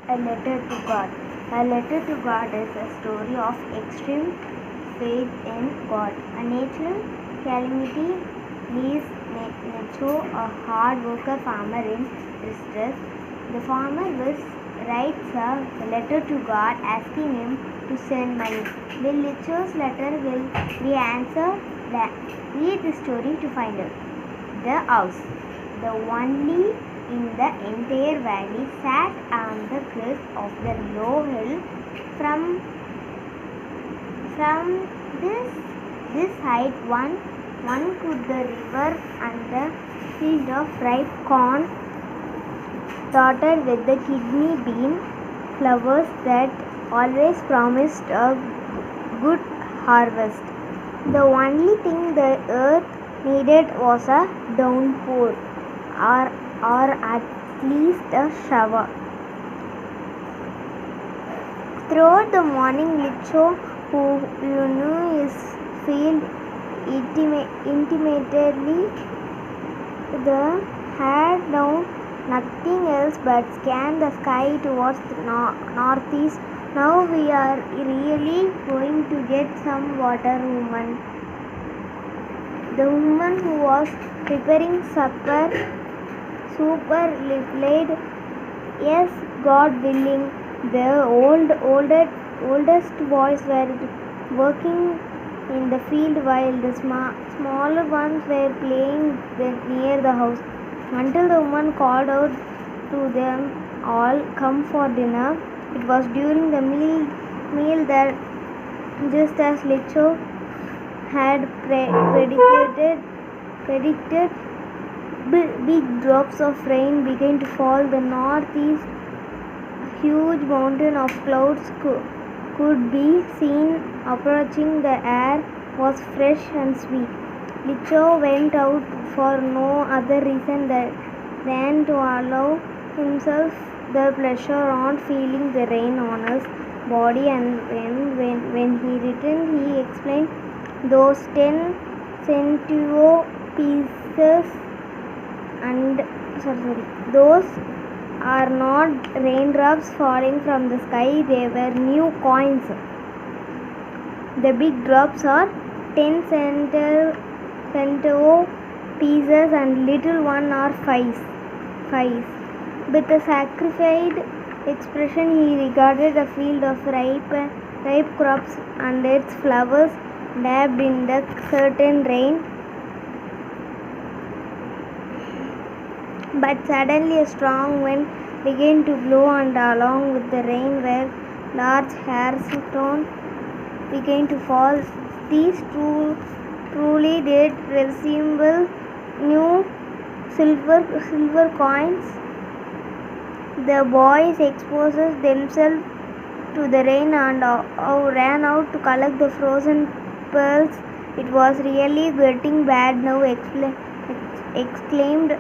A Letter to God. A Letter to God is a story of extreme faith in God. A natural calamity leaves Nacho, a hard worker farmer, in distress. The farmer writes a letter to God asking him to send money. Will Licho's letter will be answered? Read the story to find out. The house. The only in the entire valley sat on the crest of the low hill. From this height one could the river and the field of ripe corn dotted with the kidney bean flowers that always promised a good harvest. The only thing the earth needed was a downpour, or at least a shower. Throughout the morning, Licho, who knew his field intimately, had done nothing else but scan the sky towards the northeast. Now we are really going to get some water, woman. The woman who was preparing super replied, "Yes, God willing." The oldest boys were working in the field while the smaller ones were playing near the house, until the woman called out to them all, "Come for dinner." It was during the meal that, just as Licho had predicted, big drops of rain began to fall. The northeast huge mountain of clouds could be seen approaching. The air was fresh and sweet. Licho went out for no other reason than to allow himself the pleasure of feeling the rain on his body, and when he returned, he explained, "Those 10 centavo pieces and those are not raindrops falling from the sky, they were new coins. The big drops are 10 centavo pieces and little one are 5." With a satisfied expression, he regarded a field of ripe crops and its flowers dabbed in the certain rain. But suddenly a strong wind began to blow, and along with the rain were large hailstones began to fall. These truly did resemble new silver coins. The boys exposed themselves to the rain and ran out to collect the frozen pearls. "It was really getting bad now," exclaimed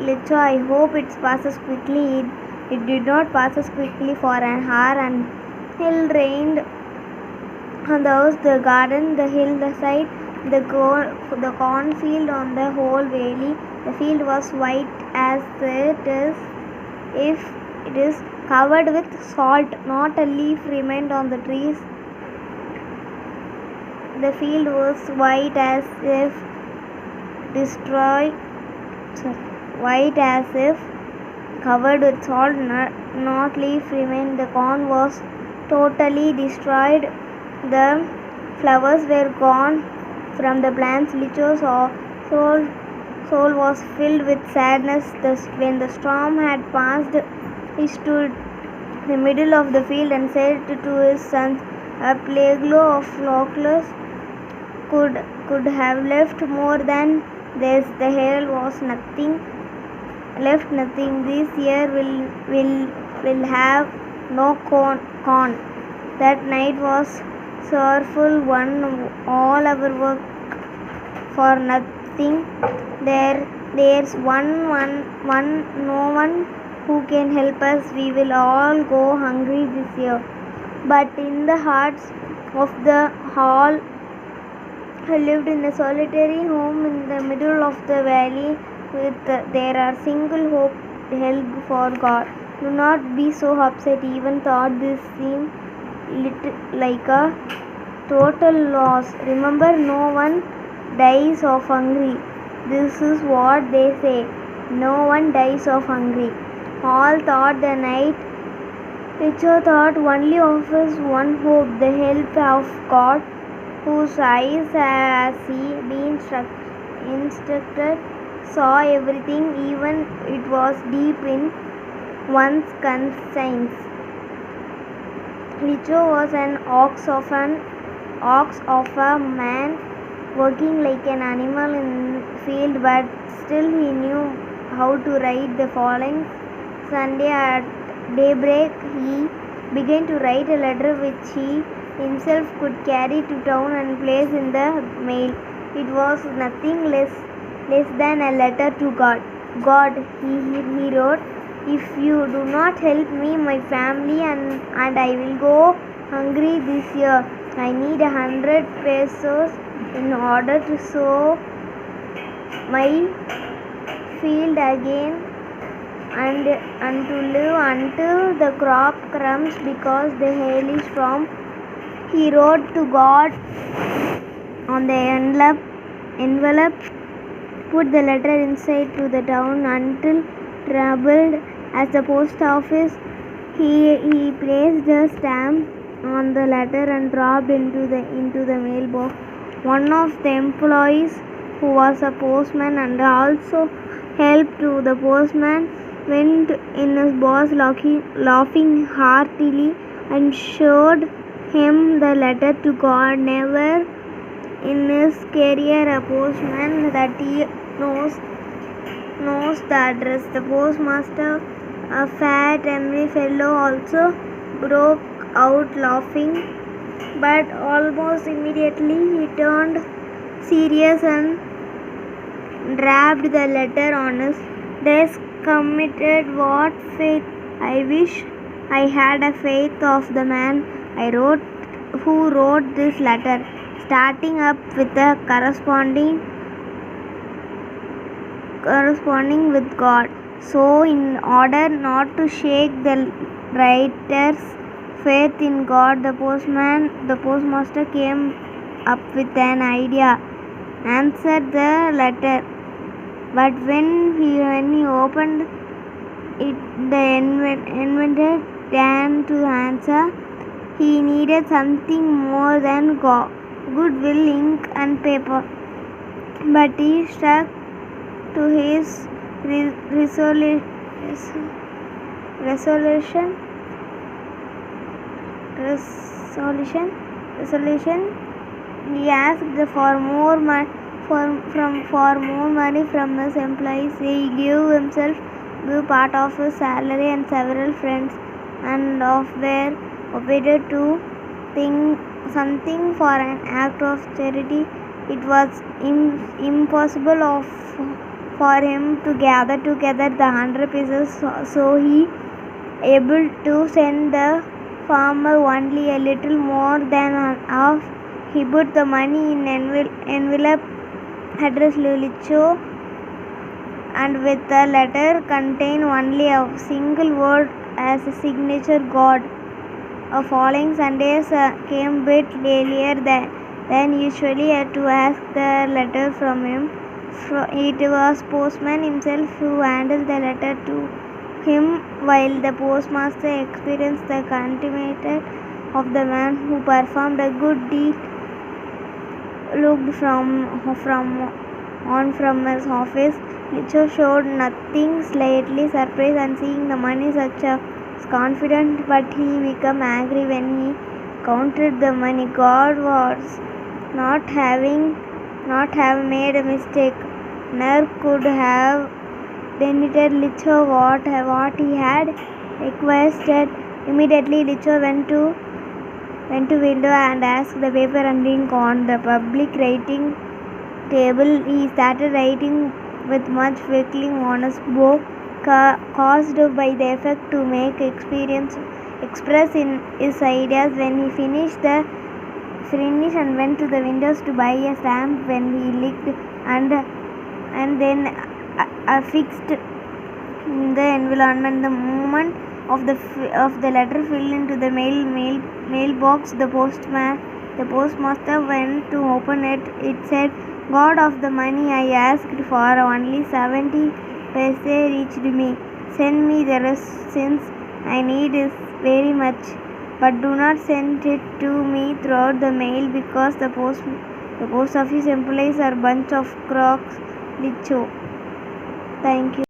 Licho. "I hope it passes quickly." It did not pass quickly. For an hour and it rained on the house, the garden, the hillside, the cornfield, on the whole valley. The field was white as if it is covered with salt. Not a leaf remained on the trees. The field was white as if covered with salt. Not leaf remained. The corn was totally destroyed. The flowers were gone from the plants. Licho's soul was filled with sadness. When the storm had passed, he stood in the middle of the field and said to his sons, "A playglow of locusts could have left more than this. The hail was left nothing. This year will have no corn." That night was sorrowful one. All our work for nothing. There's no one who can help us. We will all go hungry this year. But in the hearts of the all lived in a solitary home in the middle of the valley with their single hope held for God. Do not be so upset. Even thought this seemed like a total loss. Remember, no one dies of hunger. This is what they say. No one dies of hunger. All thought the night. Richard thought only of his one hope, the help of God, whose eyes, as he been instructed, saw everything, even it was deep in one's conscience. Licho was an ox of a man, working like an animal in field, but still he knew how to write. The following Sunday at daybreak he began to write a letter which he himself could carry to town and place in the mail. It was nothing less than a letter to God. God, he wrote, if you do not help me, my family and I will go hungry this year. I need 100 pesos in order to sow my field again and to live until the crop comes, because the hail is from. He wrote to God on the envelope, put the letter inside to the town until troubled as the post office. He placed a stamp on the letter and dropped into the mailbox. One of the employees, who was a postman and also helped to the postman, went in his boss laughing heartily and showed him the letter to God. Never in his career a postman that he knows the address. The postmaster, a fat angry fellow, also broke out laughing, but almost immediately he turned serious and dropped the letter on his desk. Committed what faith? I wish I had a faith of the man who wrote this letter, starting up with a corresponding with God. So, in order not to shake the writer's faith in God, the postmaster came up with an idea. Answered the letter. But when he opened it, the inventor turned to answer. He needed something more than goodwill, ink and paper. But he stuck to his resolution. He asked for more money. For more money from his employees. He gave part of his salary, and several friends and were obliged to think something for an act of charity. It was impossible for him to gather together the 100 pieces, so he able to send the farmer only a little more than half. He put the money in envelope addressed Licho, and with the letter contained only a single word as a signature, God. Following Sundays came bit earlier than usually to ask the letter from him. It was postman himself who handed the letter to him, while the postmaster experienced the contempt of the man who performed a good deed. Looked from his office. Licho showed nothing, slightly surprised on seeing the money, such a confident, but he became angry when he counted the money. God was not have made a mistake, nor could have denied Licho what he had requested. Immediately Licho went to window and asked the paper and ink on the public writing table. He started writing with much feeling on his bow, caused by the effect to make express in his ideas. When he finished and went to the windows to buy a stamp, when he licked and then affixed the envelope. The moment of the letter fell into the mailbox. The postmaster went to open it. It said, "God, of the money I asked for, only 70 paise reached me. Send me the rest since I need it very much. But do not send it to me throughout the mail because the post office employees are bunch of crooks." Licho. Thank you.